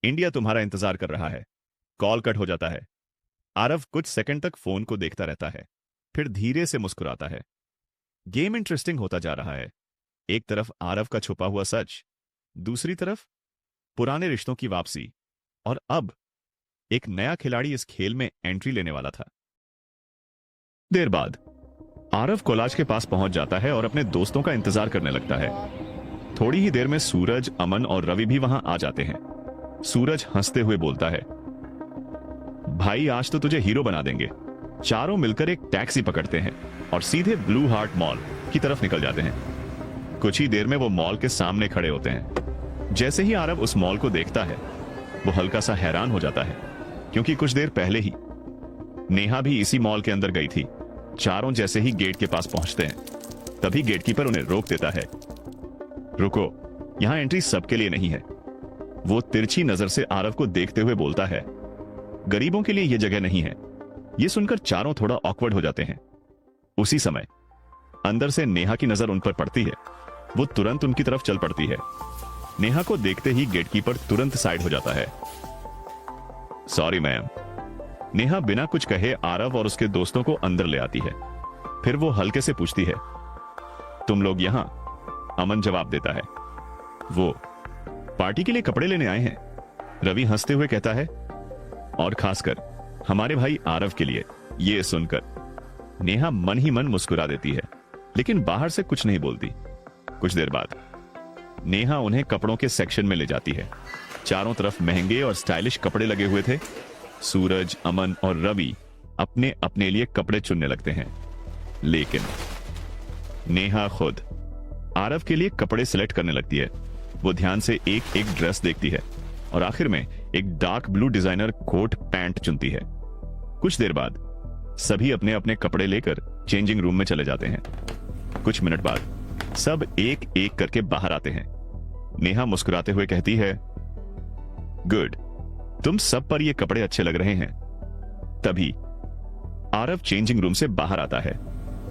इंडिया तुम्हारा इंतजार कर रहा है। कॉल कट हो जाता है। आरव कुछ सेकंड तक फोन को देखता रहता है, फिर धीरे से मुस्कुराता है। गेम इंटरेस्टिंग होता जा रहा है। एक तरफ आरव का छुपा हुआ सच, दूसरी तरफ पुराने रिश्तों की वापसी, और अब एक नया खिलाड़ी इस खेल में एंट्री लेने वाला था। देर बाद आरव कोलाज के पास पहुंच जाता है और अपने दोस्तों का इंतजार करने लगता है। थोड़ी ही देर में सूरज, अमन और रवि भी वहां आ जाते हैं। सूरज हंसते हुए बोलता है, भाई आज तो तुझे हीरो बना देंगे। चारों मिलकर एक टैक्सी पकड़ते हैं और सीधे ब्लू हार्ट मॉल की तरफ निकल जाते हैं। कुछ ही देर में वो मॉल के सामने खड़े होते हैं। जैसे ही आरव उस मॉल को देखता है, वो हल्का सा हैरान हो जाता है, क्योंकि कुछ देर पहले ही नेहा भी इसी मॉल के अंदर गई थी। चारों जैसे ही गेट के पास पहुंचते हैं, तभी गेटकीपर उन्हें रोक देता है। रुको, यहां एंट्री सबके लिए नहीं है। वो तिरछी नजर से आरव को देखते हुए बोलता है, गरीबों के लिए यह जगह नहीं है। यह सुनकर चारों थोड़ा ऑकवर्ड हो जाते हैं। उसी समय अंदर से नेहा की नजर उन पर पड़ती है। वो तुरंत उनकी तरफ चल पड़ती है। नेहा को देखते ही गेटकीपर तुरंत साइड हो जाता है। Sorry ma'am. नेहा बिना कुछ कहे आरव और उसके दोस्तों को अंदर ले आती है। फिर वो हल्के से पूछती है, तुम लोग यहां? अमन जवाब देता है, वो पार्टी के लिए कपड़े लेने आए हैं। रवि हंसते हुए कहता है, और खासकर हमारे भाई आरव के लिए। ये सुनकर नेहा मन ही मन मुस्कुरा देती है, लेकिन बाहर से कुछ नहीं बोलती। कुछ देर बाद नेहा उन्हें कपड़ों के सेक्शन में ले जाती है। चारों तरफ महंगे और स्टाइलिश कपड़े लगे हुए थे। सूरज, अमन और रवि अपने अपने लिए कपड़े चुनने लगते हैं, लेकिन नेहा खुद आरव के लिए कपड़े सिलेक्ट करने लगती है। वो ध्यान से एक एक ड्रेस देखती है और आखिर में एक dark blue designer coat pant चुनती है। कुछ देर बाद सभी अपने अपने कपड़े लेकर चेंजिंग रूम में चले जाते हैं। कुछ मिनट बाद सब एक एक करके बाहर आते हैं। नेहा मुस्कुराते हुए कहती है, गुड, तुम सब पर ये कपड़े अच्छे लग रहे हैं। तभी आरव चेंजिंग रूम से बाहर आता है,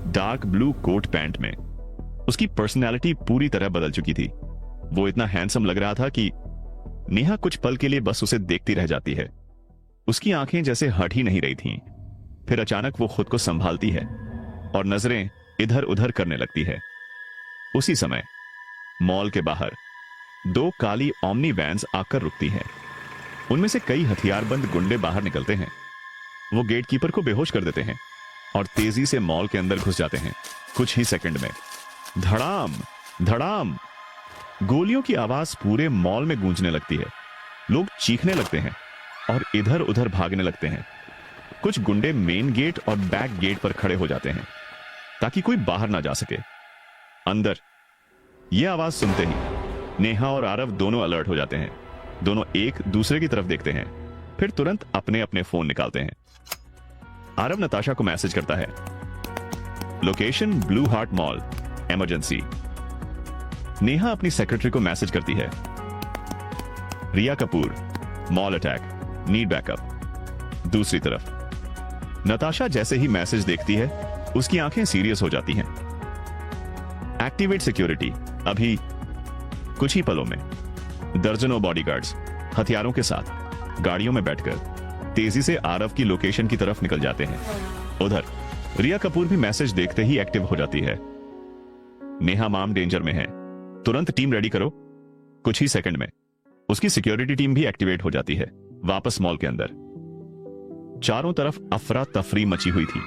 डार्क ब्लू कोट पैंट में। उसकी पर्सनैलिटी पूरी तरह बदल चुकी थी। वो इतना हैंडसम लग रहा था कि नेहा कुछ पल के लिए बस उसे देखती रह जाती है। उसकी आंखें जैसे हट ही नहीं रही थीं। फिर अचानक वो खुद को संभालती है और नजरें इधर उधर करने लगती है। उसी समय मॉल के बाहर दो काली ओमनी वैन्स आकर रुकती हैं। उनमें से कई हथियारबंद गुंडे बाहर निकलते हैं। वो गेटकीपर को बेहोश कर देते हैं और तेजी से मॉल के अंदर घुस जाते हैं। कुछ ही सेकंड में धड़ाम धड़ाम गोलियों की आवाज पूरे मॉल में गूंजने लगती है। लोग चीखने लगते हैं और इधर उधर भागने लगते हैं। कुछ गुंडे मेन गेट और बैक गेट पर खड़े हो जाते हैं ताकि कोई बाहर ना जा सके। अंदर यह आवाज सुनते ही नेहा और आरव दोनों अलर्ट हो जाते हैं। दोनों एक दूसरे की तरफ देखते हैं, फिर तुरंत अपने अपने फोन निकालते हैं। आरव नताशा को मैसेज करता है, location blue heart mall, emergency. Neha अपनी सेक्रेटरी को मैसेज करती है, Riya Kapoor, mall attack, need backup. दूसरी तरफ नताशा जैसे ही मैसेज देखती है उसकी आंखें सीरियस हो जाती हैं। Activate security. अभी कुछ ही पलों में दर्जनों बॉडीगार्ड्स हथियारों के साथ गाड़ियों में बैठकर तेजी से आरव की लोकेशन की तरफ निकल जाते हैं। उधर रिया कपूर भी मैसेज देखते ही एक्टिव हो जाती है, नेहा माम डेंजर में है, तुरंत टीम रेडी करो। कुछ ही सेकंड में उसकी सिक्योरिटी टीम भी एक्टिवेट हो जाती है। वापस मॉल के अंदर चारों तरफ अफरा तफरी मची हुई थी।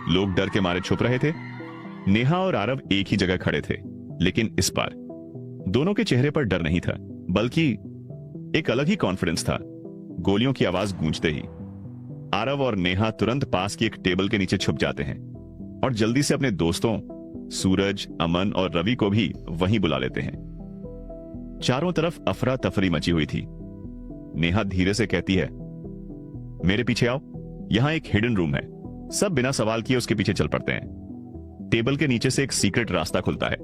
लोग डर के मारे छुप रहे थे। नेहा और आरव एक ही जगह खड़े थे, लेकिन इस बार दोनों के चेहरे पर डर नहीं था, बल्कि एक अलग ही कॉन्फिडेंस था। गोलियों की आवाज गूंजते ही आरव और नेहा तुरंत पास की एक टेबल के नीचे छुप जाते हैं और जल्दी से अपने दोस्तों सूरज, अमन और रवि को भी वहीं बुला लेते हैं। चारों तरफ अफरा तफरी मची हुई थी। नेहा धीरे से कहती है, मेरे पीछे आओ, यहां एक हिडन रूम है। सब बिना सवाल किए उसके पीछे चल पड़ते हैं। टेबल के नीचे से एक सीक्रेट रास्ता खुलता है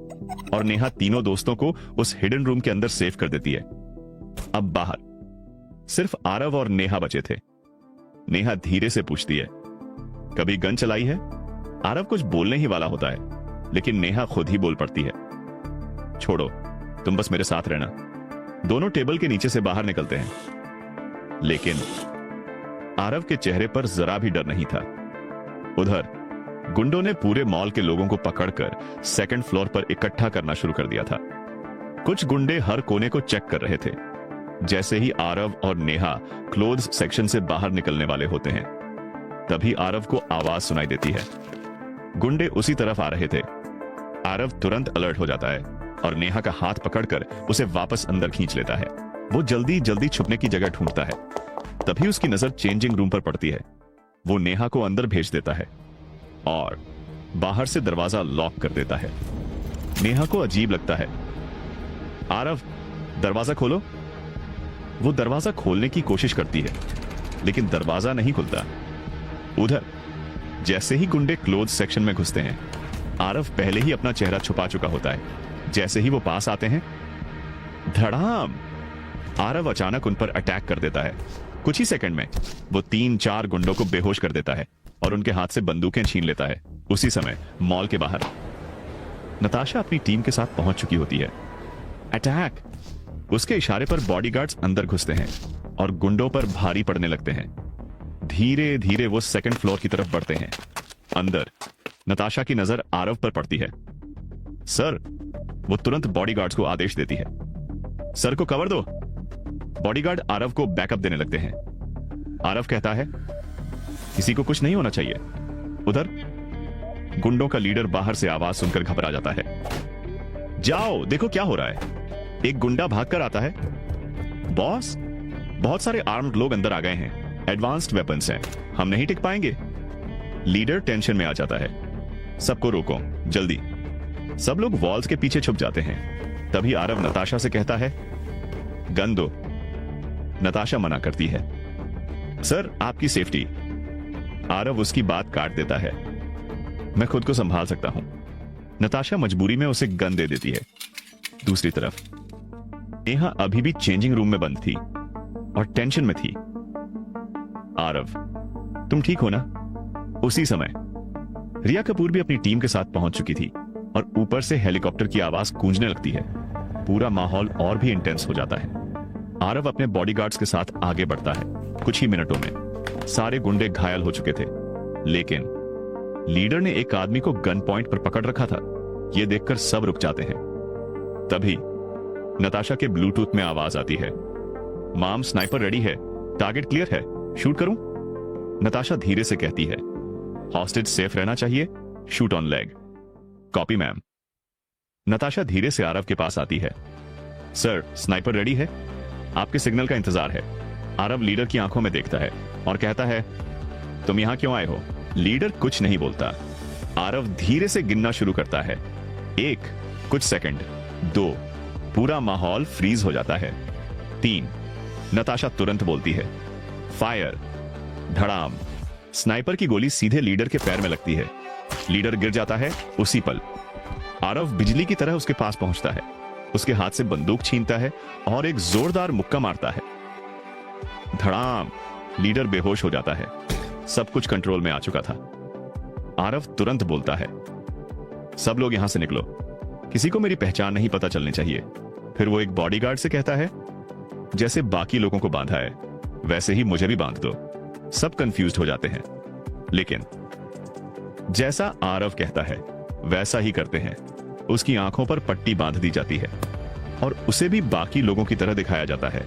और नेहा तीनों दोस्तों को उस हिडन रूम के अंदर सेव कर देती है। अब बाहर सिर्फ आरव और नेहा बचे थे। नेहा धीरे से पूछती है, कभी गन चलाई है? आरव कुछ बोलने ही वाला होता है, लेकिन नेहा खुद ही बोल पड़ती है, छोड़ो, तुम बस मेरे साथ रहना। दोनों टेबल के नीचे से बाहर निकलते हैं, लेकिन आरव के चेहरे पर जरा भी डर नहीं था। उधर गुंडों ने पूरे मॉल के लोगों को पकड़कर सेकंड फ्लोर पर इकट्ठा करना शुरू कर दिया था। कुछ गुंडे हर कोने को चेक कर रहे थे। जैसे ही आरव और नेहा क्लोथ्स सेक्शन से बाहर निकलने वाले होते हैं, तभी आरव को आवाज सुनाई देती है। गुंडे उसी तरफ आ रहे थे। आरव तुरंत अलर्ट हो जाता है और नेहा का हाथ पकड़कर उसे वापस अंदर खींच लेता है। वो जल्दी जल्दी छुपने की जगह ढूंढता है। तभी उसकी नजर चेंजिंग रूम पर पड़ती है। वो नेहा को अंदर भेज देता है और बाहर से दरवाजा लॉक कर देता है। नेहा को अजीब लगता है, आरव दरवाजा खोलो। वो दरवाजा खोलने की कोशिश करती है, लेकिन दरवाजा नहीं खुलता। उधर जैसे ही गुंडे क्लोथ सेक्शन में घुसते हैं, आरव पहले ही अपना चेहरा छुपा चुका होता है। जैसे ही वो पास आते हैं, धड़ाम, आरव अचानक उन पर अटैक कर देता है। कुछ ही सेकंड में वो 3-4 गुंडों को बेहोश कर देता है और उनके हाथ से बंदूकें छीन लेता है। उसी समय मॉल के बाहर नताशा अपनी टीम के साथ पहुंच चुकी होती है। अटैक! उसके इशारे पर बॉडीगार्ड्स अंदर घुसते हैं और गुंडों पर भारी पड़ने लगते हैं। धीरे धीरे वो सेकंड फ्लोर की तरफ बढ़ते हैं। अंदर नताशा की नजर आरव पर पड़ती है। सर! वो तुरंत बॉडीगार्ड्स को आदेश देती है, सर को कवर दो। बॉडीगार्ड आरव को बैकअप देने लगते हैं। आरव कहता है, किसी को कुछ नहीं होना चाहिए। उधर गुंडों का लीडर बाहर से आवाज सुनकर घबरा जाता है। जाओ देखो क्या हो रहा है। एक गुंडा भागकर आता है। बॉस, बहुत सारे आर्म्ड लोग अंदर आ गए हैं, एडवांस्ड वेपन्स हैं, हम नहीं टिक पाएंगे। लीडर टेंशन में आ जाता है। सबको रोको, जल्दी। सब लोग वॉल्स के पीछे छुप जाते हैं। तभी आरव नताशा से कहता है, गन दो। नताशा मना करती है। सर, आपकी सेफ्टी। आरव उसकी बात काट देता है। मैं खुद को संभाल सकता हूं। नताशा मजबूरी में उसे गन दे देती है। दूसरी तरफ नेहा अभी भी चेंजिंग रूम में बंद थी और टेंशन में थी। आरव, तुम ठीक हो ना? उसी समय रिया कपूर भी अपनी टीम के साथ पहुंच चुकी थी और ऊपर से हेलीकॉप्टर की आवाज गूंजने लगती है। पूरा माहौल और भी इंटेंस हो जाता है। आरव अपने बॉडीगार्ड्स के साथ आगे बढ़ता है। कुछ ही मिनटों में सारे गुंडे घायल हो चुके थे, लेकिन लीडर ने एक आदमी को गन पॉइंट पर पकड़ रखा था। यह देखकर सब रुक जाते हैं। तभी नताशा के ब्लूटूथ में आवाज आती है, माम, स्नाइपर रेडी है, टारगेट क्लियर है, शूट करूं? नताशा धीरे से कहती है, हॉस्टेज सेफ रहना चाहिए, shoot on leg. Copy ma'am. Natasha धीरे से आरव के पास आती है। सर, स्नाइपर रेडी है, आपके सिग्नल का इंतजार है। आरव लीडर की आंखों में देखता है और कहता है, तुम यहां क्यों आए हो? लीडर कुछ नहीं बोलता। आरव धीरे से गिनना शुरू करता है। 1, कुछ सेकंड, 2, पूरा माहौल फ्रीज हो जाता है। 3, नताशा तुरंत बोलती है, फायर। धड़ाम। स्नाइपर की गोली सीधे लीडर के पैर में लगती है। लीडर गिर जाता है। उसी पल आरव बिजली की तरह उसके पास पहुंचता है, उसके हाथ से बंदूक छीनता है और एक जोरदार मुक्का मारता है। धड़ाम। लीडर बेहोश हो जाता है। सब कुछ कंट्रोल में आ चुका था। आरव तुरंत बोलता है, सब लोग यहां से निकलो, किसी को मेरी पहचान नहीं पता चलनी चाहिए। फिर वो एक बॉडीगार्ड से कहता है, जैसे बाकी लोगों को बांधा है वैसे ही मुझे भी बांध दो। सब कंफ्यूज्ड हो जाते हैं, लेकिन जैसा आरव कहता है वैसा ही करते हैं। उसकी आंखों पर पट्टी बांध दी जाती है और उसे भी बाकी लोगों की तरह दिखाया जाता है।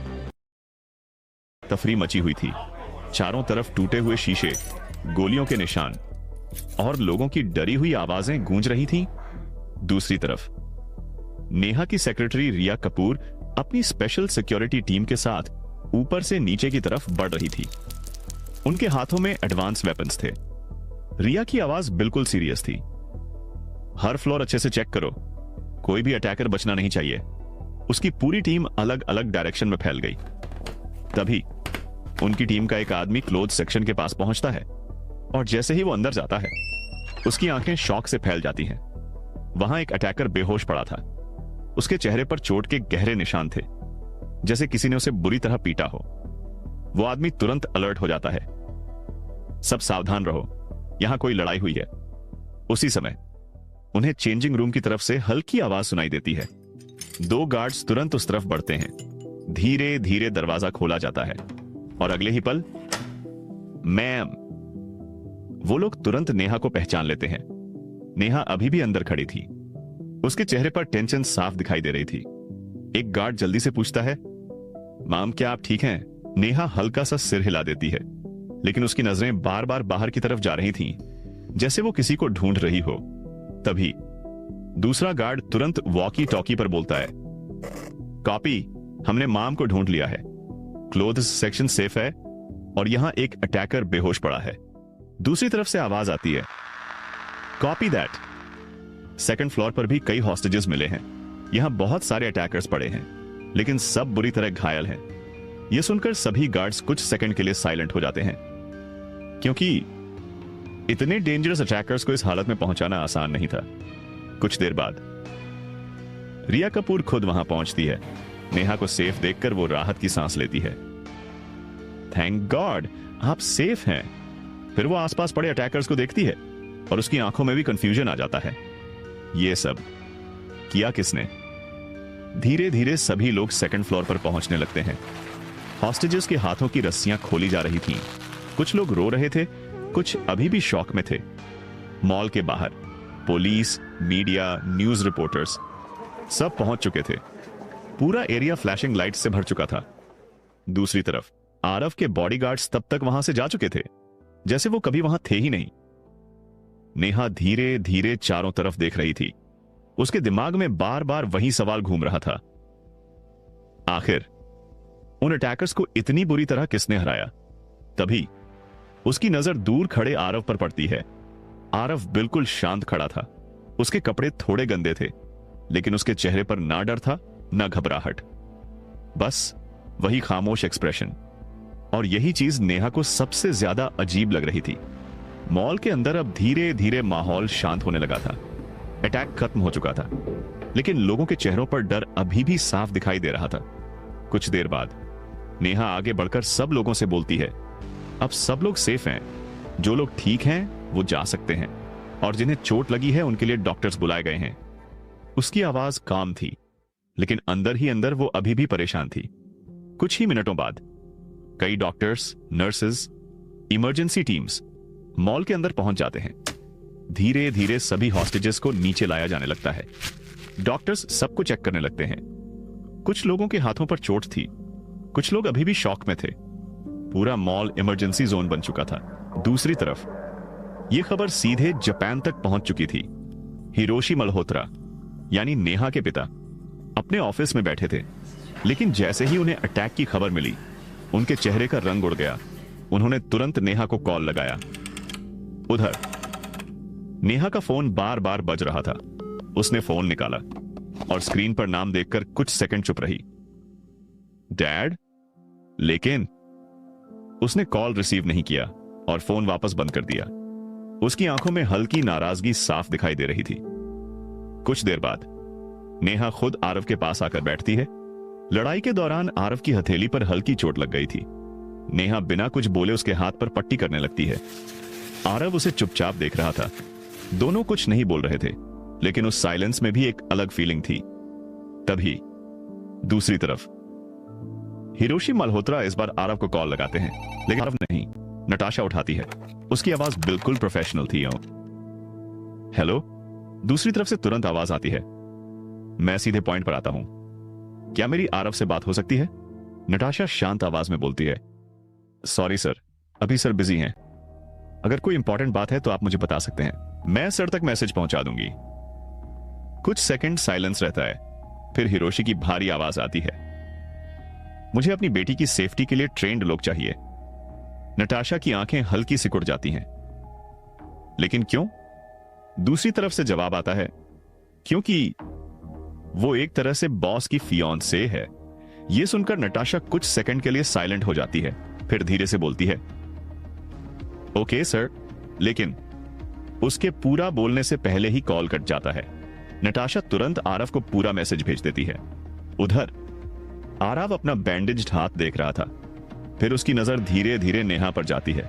तफरी मची हुई थी। चारों तरफ टूटे हुए शीशे, गोलियों के निशान और लोगों की डरी हुई आवाजें गूंज रही थीं। दूसरी तरफ नेहा की सेक्रेटरी रिया कपूर अपनी स्पेशल सिक्योरिटी टीम के साथ ऊपर से नीचे की तरफ बढ़ रही थी। उनके हाथों में एडवांस वेपन्स थे। रिया की आवाज बिल्कुल सीरियस थी। हर फ्लोर अच्छे से चेक करो, कोई भी अटैकर बचना नहीं चाहिए। उसकी पूरी टीम अलग अलग डायरेक्शन में फैल गई। तभी उनकी टीम का एक आदमी क्लोथ सेक्शन के पास पहुंचता है और जैसे ही वो अंदर जाता है उसकी आंखें शॉक से फैल जाती हैं। वहां एक अटैकर बेहोश पड़ा था। उसके चेहरे पर चोट के गहरे निशान थे, जैसे किसी ने उसे बुरी तरह पीटा हो। वो आदमी तुरंत अलर्ट हो जाता है, सब सावधान रहो, यहां कोई लड़ाई हुई है। उसी समय उन्हें चेंजिंग रूम की तरफ से हल्की आवाज सुनाई देती है। 2 गार्ड्स तुरंत उस तरफ बढ़ते हैं। धीरे धीरे दरवाजा खोला जाता है और अगले ही पल, मैम। वो लोग तुरंत नेहा को पहचान लेते हैं। नेहा अभी भी अंदर खड़ी थी। उसके चेहरे पर टेंशन साफ दिखाई दे रही थी। एक गार्ड जल्दी से पूछता है, माम, क्या आप ठीक हैं? नेहा हल्का सा सिर हिला देती है, लेकिन उसकी नजरें बार बार बाहर की तरफ जा रही थीं, जैसे वो किसी को ढूंढ रही हो। तभी दूसरा गार्ड तुरंत वॉकी टॉकी पर बोलता है, कॉपी, हमने माम को ढूंढ लिया है। क्लोथ्स सेक्शन सेफ है और यहां एक अटैकर बेहोश पड़ा है। दूसरी तरफ से आवाज आती है, कॉपी दैट। सेकंड फ्लोर पर भी कई हॉस्टेजेस मिले हैं। यहां बहुत सारे अटैकर्स पड़े हैं, लेकिन सब बुरी तरह घायल हैं। यह सुनकर सभी गार्ड्स कुछ सेकंड के लिए साइलेंट हो जाते हैं, क्योंकि इतने डेंजरस अटैकर्स को इस हालत में पहुंचाना आसान नहीं था। कुछ देर बाद रिया कपूर खुद वहां पहुंचती है। नेहा को सेफ देखकर वो राहत की सांस लेती है। थैंक गॉड, आप सेफ हैं। फिर वो आसपास पड़े अटैकर्स को देखती है और उसकी आंखों में भी कंफ्यूजन आ जाता है। ये सब किया किसने? धीरे धीरे सभी लोग सेकंड फ्लोर पर पहुंचने लगते हैं। हॉस्टेजेस के हाथों की रस्सियां खोली जा रही थीं। कुछ लोग रो रहे थे, कुछ अभी भी शॉक में थे। मॉल के बाहर पुलिस, मीडिया, न्यूज रिपोर्टर्स सब पहुंच चुके थे। पूरा एरिया फ्लैशिंग लाइट्स से भर चुका था। दूसरी तरफ आरव के बॉडीगार्ड्स तब तक वहां से जा चुके थे जैसे वो कभी वहां थे ही नहीं। नेहा धीरे धीरे चारों तरफ देख रही थी। उसके दिमाग में बार बार वही सवाल घूम रहा था, आखिर उन अटैकर्स को इतनी बुरी तरह किसने हराया। तभी उसकी नजर दूर खड़े आरव पर पड़ती है। आरव बिल्कुल शांत खड़ा था। उसके कपड़े थोड़े गंदे थे, लेकिन उसके चेहरे पर ना डर था ना घबराहट, बस वही खामोश एक्सप्रेशन। और यही चीज नेहा को सबसे ज्यादा अजीब लग रही थी। मॉल के अंदर अब धीरे धीरे माहौल शांत होने लगा था। अटैक खत्म हो चुका था, लेकिन लोगों के चेहरों पर डर अभी भी साफ दिखाई दे रहा था। कुछ देर बाद नेहा आगे बढ़कर सब लोगों से बोलती है, अब सब लोग सेफ हैं, जो लोग ठीक हैं वो जा सकते हैं, और जिन्हें चोट लगी है उनके लिए डॉक्टर्स बुलाए गए हैं। उसकी आवाज काम थी, लेकिन अंदर ही अंदर वो अभी भी परेशान थी। कुछ ही मिनटों बाद कई doctors, nurses, emergency teams mall के अंदर पहुंच जाते हैं। धीरे धीरे सभी हॉस्टेजेस को नीचे लाया जाने लगता है। डॉक्टर्स सबको चेक करने लगते हैं। कुछ लोगों के हाथों पर चोट थी, कुछ लोग अभी भी शॉक में थे। पूरा मॉल इमरजेंसी जोन बन चुका था। दूसरी तरफ यह खबर सीधे जापान तक पहुंच चुकी थी। हिरोशी मल्होत्रा यानी नेहा के पिता अपने ऑफिस में बैठे थे, लेकिन जैसे ही उन्हें अटैक की खबर मिली, उनके चेहरे का रंग उड़ गया। उन्होंने तुरंत नेहा को कॉल लगाया। उधर नेहा का फोन बार बार बज रहा था। उसने फोन निकाला और स्क्रीन पर नाम देखकर कुछ सेकंड चुप रही। डैड? लेकिन उसने कॉल रिसीव नहीं किया और फोन वापस बंद कर दिया। उसकी आंखों में हल्की नाराजगी साफ दिखाई दे रही थी। कुछ देर बाद नेहा खुद आरव के पास आकर बैठती है। लड़ाई के दौरान आरव की हथेली पर हल्की चोट लग गई थी। नेहा बिना कुछ बोले उसके हाथ पर पट्टी करने लगती है। आरव उसे चुपचाप देख रहा था। दोनों कुछ नहीं बोल रहे थे, लेकिन उस साइलेंस में भी एक अलग फीलिंग थी। तभी दूसरी तरफ हिरोशी मल्होत्रा इस बार आरव को कॉल लगाते हैं, लेकिन आरव नहीं, नटाशा उठाती है। उसकी आवाज बिल्कुल प्रोफेशनल थी। हेलो? दूसरी तरफ से तुरंत आवाज आती है। मैं सीधे पॉइंट पर आता हूं। क्या मेरी आरव से बात हो सकती है? नटाशा शांत आवाज में बोलती है। सॉरी सर, अभी सर बिजी हैं। अगर कोई इंपॉर्टेंट बात है तो आप मुझे बता सकते हैं, मैं सर तक मैसेज पहुंचा दूंगी। कुछ सेकंड साइलेंस रहता है, फिर हिरोशी की भारी आवाज आती है। मुझे अपनी बेटी की सेफ्टी के लिए ट्रेंड लोग चाहिए। नटाशा की आंखें हल्की सिकुड़ जाती हैं। लेकिन क्यों? दूसरी तरफ से जवाब आता है, क्योंकि वो एक तरह से बॉस की फियांसे है। यह सुनकर नटाशा कुछ सेकंड के लिए साइलेंट हो जाती है, फिर धीरे से बोलती है, ओके सर, लेकिन उसके पूरा बोलने से पहले ही कॉल कट जाता है। नटाशा तुरंत आरव को पूरा मैसेज भेज देती है। उधर आरव अपना बैंडेज्ड हाथ देख रहा था। फिर उसकी नजर धीरे धीरे नेहा पर जाती है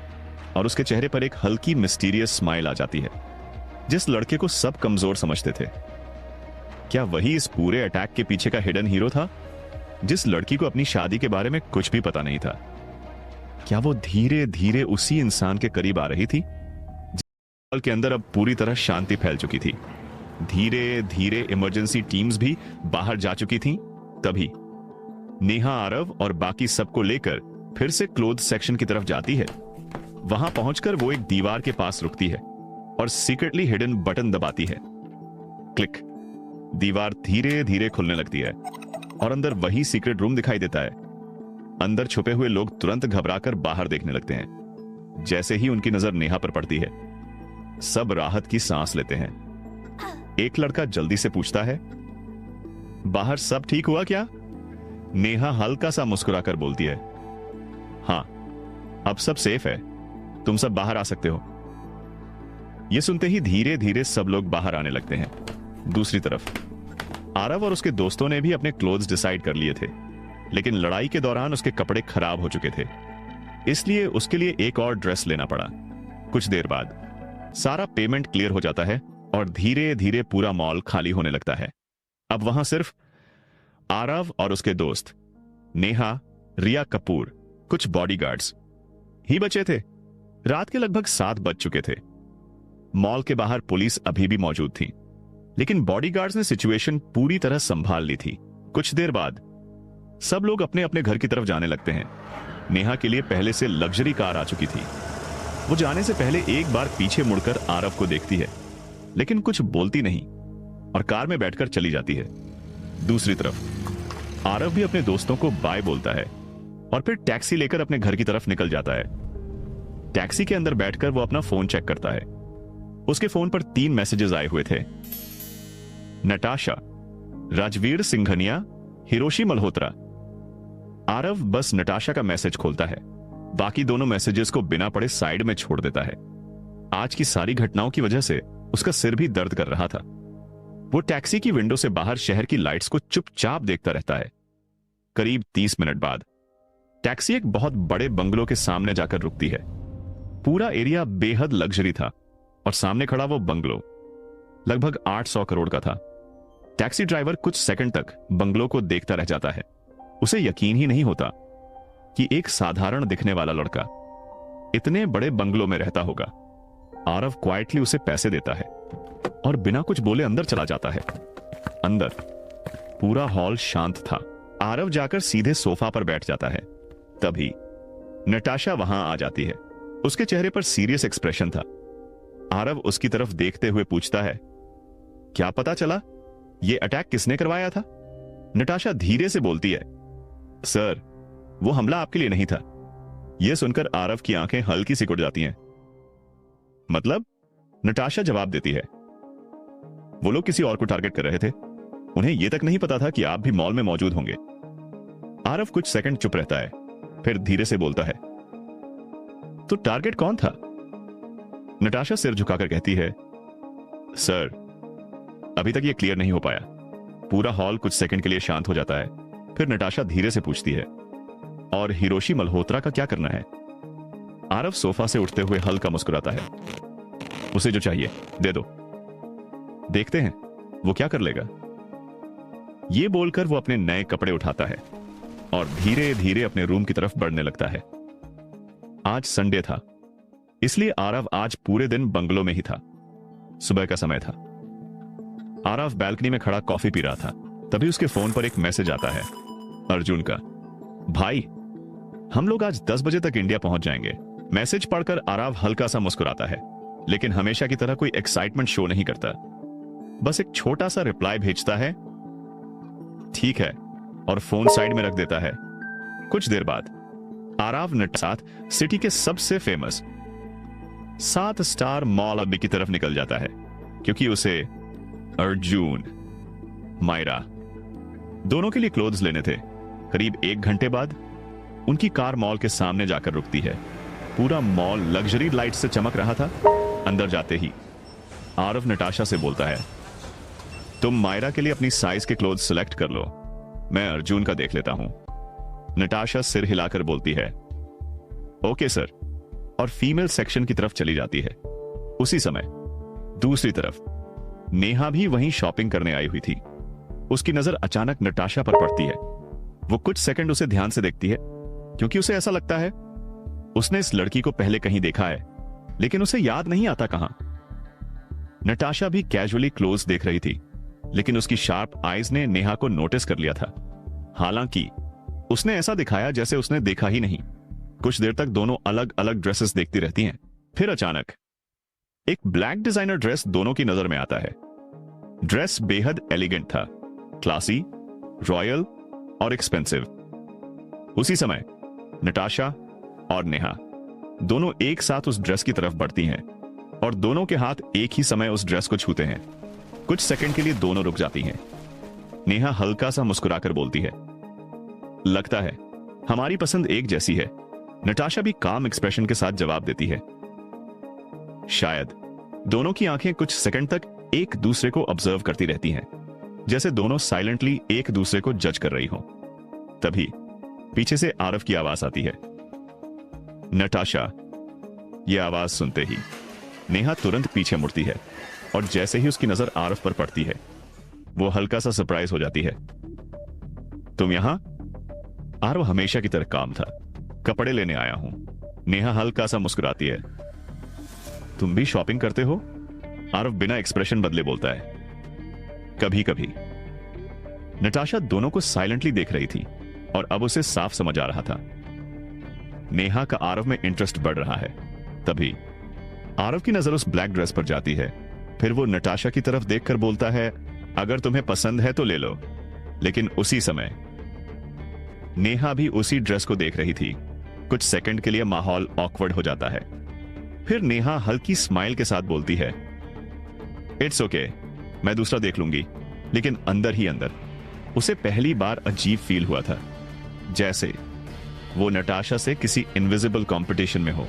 और उसके चेहरे पर एक हल्की मिस्टीरियस स्माइल आ जाती है। जिस लड़के को सब कमजोर समझते थे, क्या वही इस पूरे अटैक के पीछे का हिडन हीरो था? जिस लड़की को अपनी शादी के बारे में कुछ भी पता नहीं था, क्या वो धीरे धीरे उसी इंसान के करीब आ रही थी? मॉल के अंदर अब पूरी तरह शांति फैल चुकी थी। धीरे धीरे इमरजेंसी टीम्स भी बाहर जा चुकी थीं। तभी नेहा आरव और बाकी सबको लेकर फिर से क्लोथ सेक्शन की तरफ जाती है। वहां पहुंचकर वो एक दीवार के पास रुकती है और सीक्रेटली हिडन बटन दबाती है। क्लिक। दीवार धीरे धीरे खुलने लगती है और अंदर वही सीक्रेट रूम दिखाई देता है। अंदर छुपे हुए लोग तुरंत घबराकर बाहर देखने लगते हैं। जैसे ही उनकी नजर नेहा पर पड़ती है, सब राहत की सांस लेते हैं। एक लड़का जल्दी से पूछता है, बाहर सब ठीक हुआ क्या? नेहा हल्का सा मुस्कुराकर बोलती है, हां, अब सब सेफ है, तुम सब बाहर आ सकते हो। यह सुनते ही धीरे धीरे सब लोग बाहर आने लगते हैं। दूसरी तरफ आरव और उसके दोस्तों ने भी अपने क्लोथ्स डिसाइड कर लिए थे, लेकिन लड़ाई के दौरान उसके कपड़े खराब हो चुके थे, इसलिए उसके लिए एक और ड्रेस लेना पड़ा। कुछ देर बाद सारा पेमेंट क्लियर हो जाता है और धीरे धीरे पूरा मॉल खाली होने लगता है। अब वहां सिर्फ आरव और उसके दोस्त नेहा, रिया कपूर, कुछ बॉडीगार्ड्स ही बचे थे। रात के लगभग 7 बज चुके थे। मॉल के बाहर पुलिस अभी भी मौजूद थी, लेकिन बॉडीगार्ड्स ने सिचुएशन पूरी तरह संभाल ली थी। कुछ देर बाद सब लोग अपने अपने घर की तरफ जाने लगते हैं। नेहा के लिए पहले से लग्जरी कार आ चुकी थी। वो जाने से पहले एक बार पीछे मुड़कर आरव को देखती है, लेकिन कुछ बोलती नहीं। और कार में बैठकर चली जाती है। दूसरी तरफ आरव भी अपने दोस्तों को बाय बोलता है और फिर टैक्सी लेकर अपने घर की तरफ निकल जाता है। टैक्सी के अंदर बैठकर वो अपना फोन चेक करता है। उसके फोन पर 3 मैसेजेस आए हुए थे। नटाशा, राजवीर सिंघनिया, हिरोशी मल्होत्रा। आरव बस नटाशा का मैसेज खोलता है, बाकी दोनों मैसेजेस को बिना पढ़े साइड में छोड़ देता है। आज की सारी घटनाओं की वजह से उसका सिर भी दर्द कर रहा था। वो टैक्सी की विंडो से बाहर शहर की लाइट्स को चुपचाप देखता रहता है। करीब 30 मिनट बाद टैक्सी एक बहुत बड़े बंगलो के सामने जाकर रुकती है। पूरा एरिया बेहद लग्जरी था और सामने खड़ा वो बंगलो लगभग 800 करोड़ का था। टैक्सी ड्राइवर कुछ सेकंड तक बंगलो को देखता रह जाता है। उसे यकीन ही नहीं होता कि एक साधारण दिखने वाला लड़का इतने बड़े बंगलो में रहता होगा। आरव क्वाइटली उसे पैसे देता है और बिना कुछ बोले अंदर चला जाता है। अंदर पूरा हॉल शांत था। आरव जाकर सीधे सोफा पर बैठ जाता है। तभी नटाशा वहां आ जाती है। उसके चेहरे पर सीरियस एक्सप्रेशन था। आरव उसकी तरफ देखते हुए पूछता है, क्या पता चला ये अटैक किसने करवाया था? नटाशा धीरे से बोलती है, सर, वो हमला आपके लिए नहीं था। यह सुनकर आरव की आंखें हल्की सिकुड़ जाती हैं। मतलब? नटाशा जवाब देती है, वो लोग किसी और को टारगेट कर रहे थे। उन्हें यह तक नहीं पता था कि आप भी मॉल में मौजूद होंगे। आरव कुछ सेकंड चुप रहता है, फिर धीरे से बोलता है, तो टारगेट कौन था? नटाशा सिर झुकाकर कहती है, सर, अभी तक यह क्लियर नहीं हो पाया। पूरा हॉल कुछ सेकंड के लिए शांत हो जाता है। फिर नटाशा धीरे से पूछती है, और हिरोशी मल्होत्रा का क्या करना है? आरव सोफा से उठते हुए हल्का मुस्कुराता है, उसे जो चाहिए दे दो, देखते हैं वो क्या कर लेगा। यह बोलकर वो अपने नए कपड़े उठाता है और धीरे धीरे अपने रूम की तरफ बढ़ने लगता है। आज संडे था, इसलिए आरव आज पूरे दिन बंगलो में ही था। सुबह का समय था। आरव बैल्कनी में खड़ा कॉफी पी रहा था। तभी उसके फोन पर एक मैसेज आता है, अर्जुन का। भाई, हम लोग आज 10 बजे तक इंडिया पहुंच जाएंगे। मैसेज पढ़कर आरव हल्का सा मुस्कुराता है, लेकिन हमेशा की तरह कोई एक्साइटमेंट शो नहीं करता। बस एक छोटा सा रिप्लाई भेजता है, ठीक है, और फोन साइड में रख देता है। कुछ देर बाद आरव नट साथ सिटी के सबसे फेमस 7 स्टार मॉल अब्बी की तरफ निकल जाता है, क्योंकि उसे अर्जुन, मायरा दोनों के लिए क्लोथ्स लेने थे। करीब 1 घंटे बाद उनकी कार मॉल के सामने जाकर रुकती है। पूरा मॉल लग्जरी लाइट से चमक रहा था। अंदर जाते ही आरव नटाशा से बोलता है, तुम मायरा के लिए अपनी साइज के क्लोथ्स सिलेक्ट कर लो, मैं अर्जुन का देख लेता हूं। नटाशा सिर हिलाकर बोलती है, ओके सर, और फीमेल सेक्शन की तरफ चली जाती है। उसी समय दूसरी तरफ नेहा भी वहीं शॉपिंग करने आई हुई थी। उसकी नजर अचानक नटाशा पर पड़ती है। वो कुछ सेकंड उसे ध्यान से देखती है, क्योंकि उसे ऐसा लगता है उसने इस लड़की को पहले कहीं देखा है, लेकिन उसे याद नहीं आता कहां। नटाशा भी कैजुअली क्लोज देख रही थी, लेकिन उसकी शार्प आईज ने नेहा को नोटिस कर लिया था। हालांकि उसने ऐसा दिखाया जैसे उसने देखा ही नहीं। कुछ देर तक दोनों अलग अलग ड्रेसेस देखती रहती हैं। फिर अचानक एक ब्लैक डिजाइनर ड्रेस दोनों की नजर में आता है। ड्रेस बेहद एलिगेंट था, क्लासी, रॉयल और एक्सपेंसिव। उसी समय नटाशा और नेहा दोनों एक साथ उस ड्रेस की तरफ बढ़ती हैं और दोनों के हाथ एक ही समय उस ड्रेस को छूते हैं। कुछ सेकंड के लिए दोनों रुक जाती हैं। नेहा हल्का सा मुस्कुराकर बोलती है, लगता है हमारी पसंद एक जैसी है। नटाशा भी काम एक्सप्रेशन के साथ जवाब देती है। शायद दोनों की आंखें कुछ सेकंड तक एक दूसरे को ऑब्जर्व करती रहती हैं, जैसे दोनों साइलेंटली एक दूसरे को जज कर रही हों। तभी पीछे से आरव की आवाज आती है, नटाशा। यह आवाज सुनते ही नेहा तुरंत पीछे मुड़ती है और जैसे ही उसकी नजर आरव पर पड़ती है, वो हल्का सा सरप्राइज हो जाती है। तुम यहां? आरव हमेशा की तरह काम था, कपड़े लेने आया हूं। नेहा हल्का सा मुस्कुराती है। तुम भी शॉपिंग करते हो? आरव बिना एक्सप्रेशन बदले बोलता है, कभी कभी। नटाशा दोनों को साइलेंटली देख रही थी और अब उसे साफ समझ आ रहा था। नेहा का आरव में इंटरेस्ट बढ़ रहा है। तभी आरव की नजर उस ब्लैक ड्रेस पर जाती है। फिर वो नटाशा की तरफ देखकर बोलता है, अगर तुम्हें पसंद है तो ले लो। लेकिन उसी समय नेहा भी उसी ड्रेस को देख रही थी। कुछ सेकंड के लिए माहौल ऑकवर्ड हो जाता है। फिर नेहा हल्की स्माइल के साथ बोलती है, इट्स ओके, मैं दूसरा देख लूंगी। लेकिन अंदर ही अंदर उसे पहली बार अजीब फील हुआ था, जैसे वो नटाशा से किसी इनविजिबल कंपटीशन में हो।